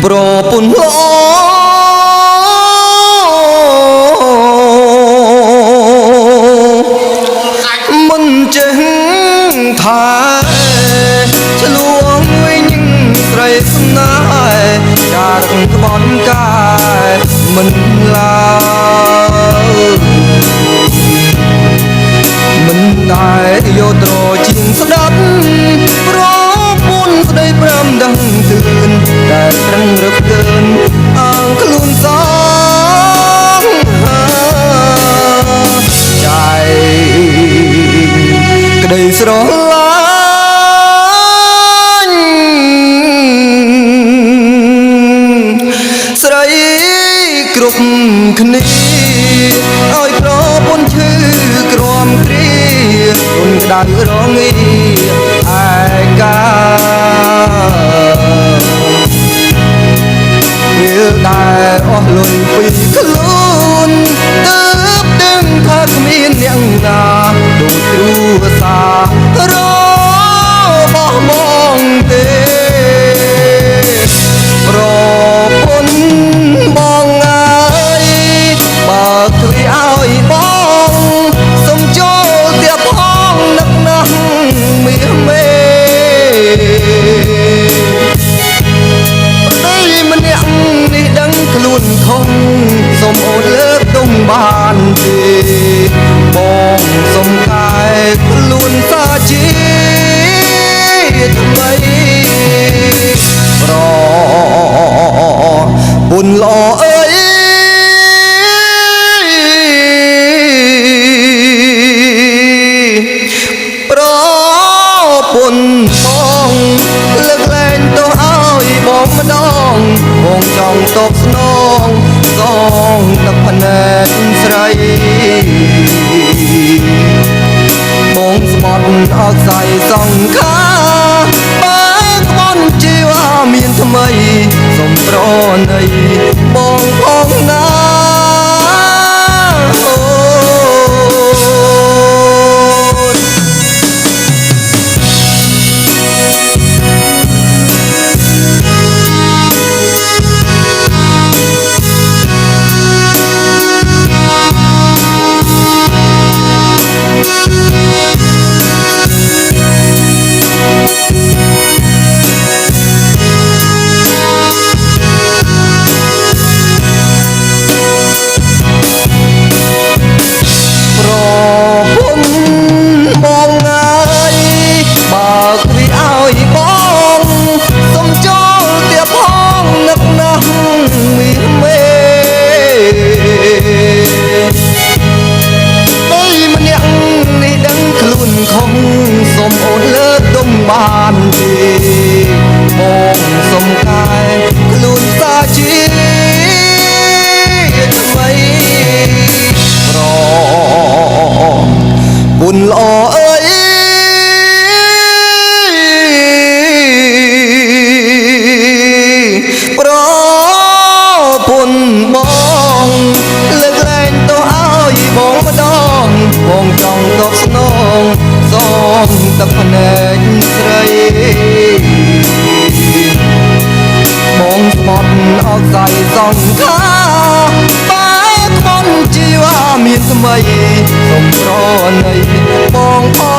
ប្រពន្ធល្អមិនចេះថាឆ្លួងវិញស្រីស្នេហ៍ចារឹកក្បត់កាយមិនឡើយមិនតែយកត្រជាងស្ដាប់ប្រពន្ធស្ដីប្រាំដឹងទឿនតែត្រឹងរឹកទឿនអើងខ្លួនសងចៃក្ដីស្រឡាញ់ស្រីគ្រប់គ្នាឲ្យប្រពន្ធឈឺក្រំគ្រាគុនក្តៅរងាឯកាពេលដែលអស់លុយពីខ្លួនទើបដឹងថាគ្មានអ្នកណាដូចគ្រួសាររបស់មកទេប្រពន្ធបងអើយបើជួយឲ្យបងសុំចូលទៀតផងនឹកណាស់មាសមេប្តីម្នាក់នេះដឹងខ្លួនខុសសុំអូនលើកទុំបានទេបងសុំកែខ្លួនសាជាថ្មីប្រពន្ធល្អអើយប្រពន្ធបងលើកលែងទោសឲ្យបងម្ដងបងចង់តបស្នងសងទឹកភ្នែកស្រីបងស្បត់អកសៃសង្ខាបើក្បន់ជីវ៉ាមានថ្មីសុំប្រណីបងផងណាបានទេបងសុំកែខ្លួនសាជាថ្មីប្រពន្ធល្អអើយប្រពន្ធបងលើកលែងទោសឲ្យបងម្ដងបងចង់តបស្នងសងទឹកភ្នែកស្រីបងស្បត់អកសៃសង្ខាបែបក្បន់ជីវ៉ាមានថ្មីសុំប្រណីបងផង